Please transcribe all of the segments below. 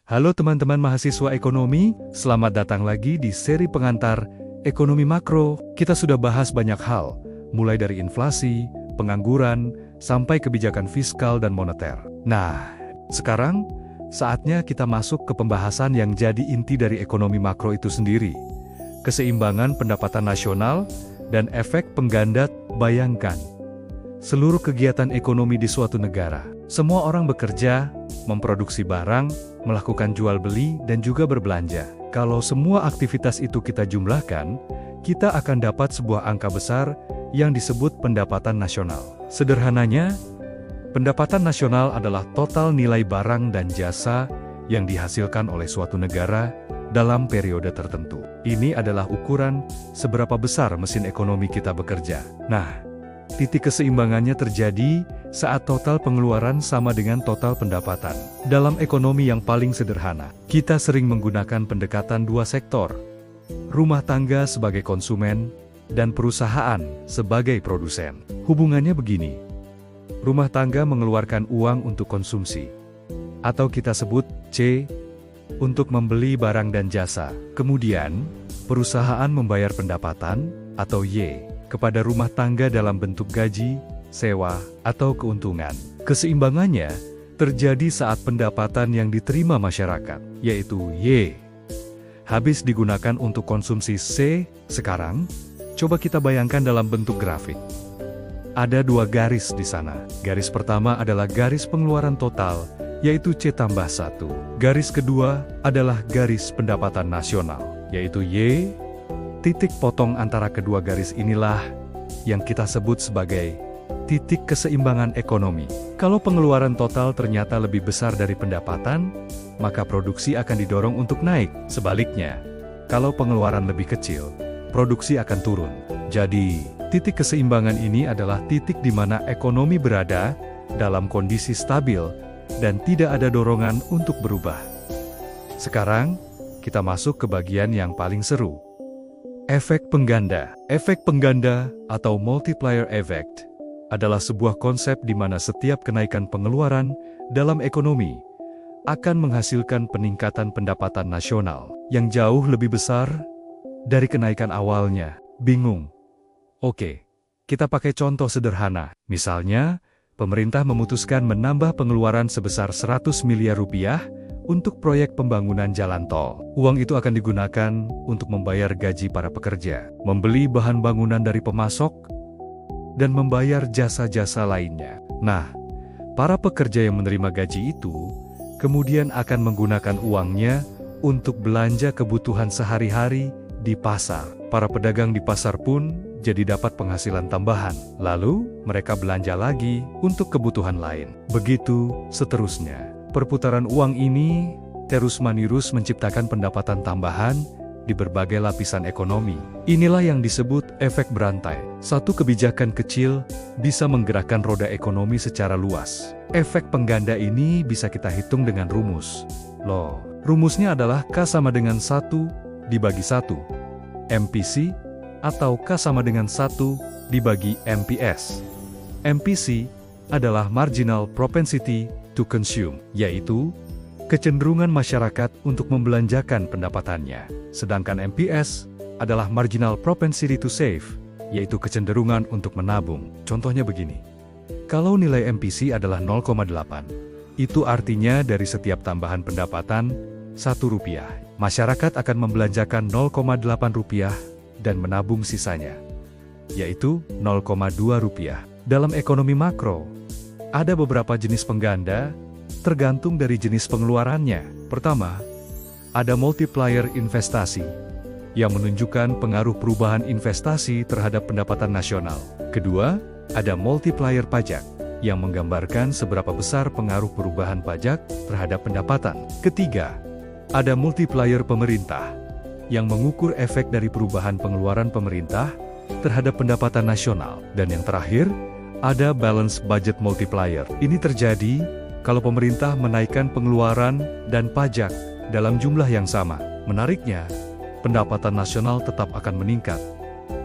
Halo teman-teman mahasiswa ekonomi, selamat datang lagi di seri pengantar Ekonomi Makro. Kita sudah bahas banyak hal, mulai dari inflasi, pengangguran, sampai kebijakan fiskal dan moneter. Nah, sekarang saatnya kita masuk ke pembahasan yang jadi inti dari ekonomi makro itu sendiri. Keseimbangan pendapatan nasional dan efek pengganda. Bayangkan, seluruh kegiatan ekonomi di suatu negara. Semua orang bekerja, memproduksi barang, melakukan jual beli, dan juga berbelanja. Kalau semua aktivitas itu kita jumlahkan, kita akan dapat sebuah angka besar yang disebut pendapatan nasional. Sederhananya, pendapatan nasional adalah total nilai barang dan jasa yang dihasilkan oleh suatu negara dalam periode tertentu. Ini adalah ukuran seberapa besar mesin ekonomi kita bekerja. Nah, titik keseimbangannya terjadi saat total pengeluaran sama dengan total pendapatan. Dalam ekonomi yang paling sederhana, kita sering menggunakan pendekatan dua sektor. Rumah tangga sebagai konsumen, dan perusahaan sebagai produsen. Hubungannya begini. Rumah tangga mengeluarkan uang untuk konsumsi, atau kita sebut C, untuk membeli barang dan jasa. Kemudian, perusahaan membayar pendapatan, atau Y, kepada rumah tangga dalam bentuk gaji, sewa, atau keuntungan. Keseimbangannya terjadi saat pendapatan yang diterima masyarakat, yaitu Y, habis digunakan untuk konsumsi C. Sekarang, coba kita bayangkan dalam bentuk grafik. Ada dua garis di sana. Garis pertama adalah garis pengeluaran total, yaitu C+1. Garis kedua adalah garis pendapatan nasional, yaitu Y. Titik potong antara kedua garis inilah yang kita sebut sebagai titik keseimbangan ekonomi. Kalau pengeluaran total ternyata lebih besar dari pendapatan, maka produksi akan didorong untuk naik. Sebaliknya, kalau pengeluaran lebih kecil, produksi akan turun. Jadi, titik keseimbangan ini adalah titik di mana ekonomi berada dalam kondisi stabil dan tidak ada dorongan untuk berubah. Sekarang, kita masuk ke bagian yang paling seru. Efek pengganda. Efek pengganda atau multiplier effect adalah sebuah konsep di mana setiap kenaikan pengeluaran dalam ekonomi akan menghasilkan peningkatan pendapatan nasional yang jauh lebih besar dari kenaikan awalnya. Bingung? Oke, kita pakai contoh sederhana. Misalnya, pemerintah memutuskan menambah pengeluaran sebesar 100 miliar rupiah untuk proyek pembangunan jalan tol. Uang itu akan digunakan untuk membayar gaji para pekerja, membeli bahan bangunan dari pemasok, dan membayar jasa-jasa lainnya. Nah, para pekerja yang menerima gaji itu kemudian akan menggunakan uangnya untuk belanja kebutuhan sehari-hari di pasar. Para pedagang di pasar pun jadi dapat penghasilan tambahan. Lalu, mereka belanja lagi untuk kebutuhan lain. Begitu seterusnya. Perputaran uang ini terus-menerus menciptakan pendapatan tambahan di berbagai lapisan ekonomi. Inilah yang disebut efek berantai. Satu kebijakan kecil bisa menggerakkan roda ekonomi secara luas. Efek pengganda ini bisa kita hitung dengan rumus. Loh, rumusnya adalah K sama dengan 1 dibagi 1. MPC atau K sama dengan 1 dibagi MPS. MPC adalah Marginal Propensity to Consume, yaitu kecenderungan masyarakat untuk membelanjakan pendapatannya. Sedangkan MPS adalah Marginal Propensity to Save, yaitu kecenderungan untuk menabung. Contohnya begini. Kalau nilai MPC adalah 0,8, itu artinya dari setiap tambahan pendapatan Rp1, masyarakat akan membelanjakan Rp0,8 dan menabung sisanya, yaitu Rp0,2. Dalam ekonomi makro, ada beberapa jenis pengganda, tergantung dari jenis pengeluarannya. Pertama, ada multiplier investasi, yang menunjukkan pengaruh perubahan investasi terhadap pendapatan nasional. Kedua, ada multiplier pajak, yang menggambarkan seberapa besar pengaruh perubahan pajak terhadap pendapatan. Ketiga, ada multiplier pemerintah, yang mengukur efek dari perubahan pengeluaran pemerintah terhadap pendapatan nasional. Dan yang terakhir, ada balance budget multiplier. Ini terjadi kalau pemerintah menaikkan pengeluaran dan pajak dalam jumlah yang sama. Menariknya, pendapatan nasional tetap akan meningkat,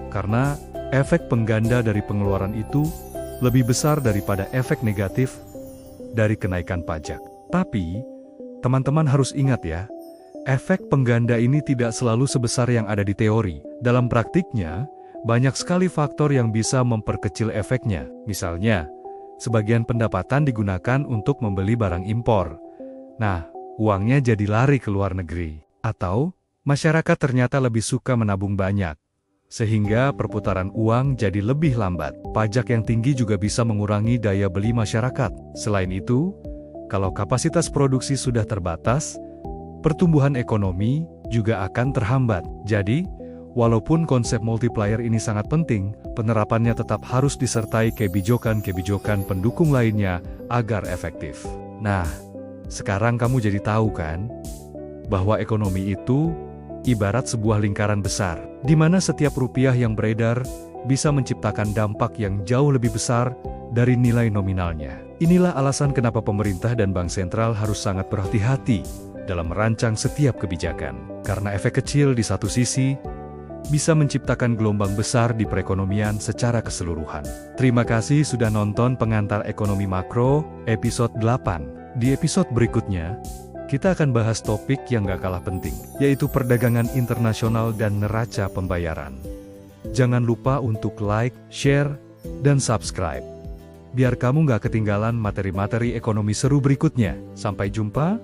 karena efek pengganda dari pengeluaran itu lebih besar daripada efek negatif dari kenaikan pajak. Tapi, Teman-teman harus ingat ya, efek pengganda ini tidak selalu sebesar yang ada di teori. Dalam praktiknya, banyak sekali faktor yang bisa memperkecil efeknya. Misalnya, sebagian pendapatan digunakan untuk membeli barang impor. Nah, uangnya jadi lari ke luar negeri. Atau, masyarakat ternyata lebih suka menabung banyak, sehingga perputaran uang jadi lebih lambat. Pajak yang tinggi juga bisa mengurangi daya beli masyarakat. Selain itu, kalau kapasitas produksi sudah terbatas, pertumbuhan ekonomi juga akan terhambat. Jadi, walaupun konsep multiplier ini sangat penting, penerapannya tetap harus disertai kebijakan-kebijakan pendukung lainnya agar efektif. Nah, sekarang kamu jadi tahu kan, bahwa ekonomi itu ibarat sebuah lingkaran besar, di mana setiap rupiah yang beredar bisa menciptakan dampak yang jauh lebih besar dari nilai nominalnya. Inilah alasan kenapa pemerintah dan bank sentral harus sangat berhati-hati dalam merancang setiap kebijakan. Karena efek kecil di satu sisi bisa menciptakan gelombang besar di perekonomian secara keseluruhan. Terima kasih sudah nonton Pengantar Ekonomi Makro, episode 8. Di episode berikutnya, kita akan bahas topik yang gak kalah penting, yaitu perdagangan internasional dan neraca pembayaran. Jangan lupa untuk like, share, dan subscribe, biar kamu gak ketinggalan materi-materi ekonomi seru berikutnya. Sampai jumpa,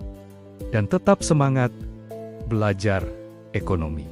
dan tetap semangat belajar ekonomi.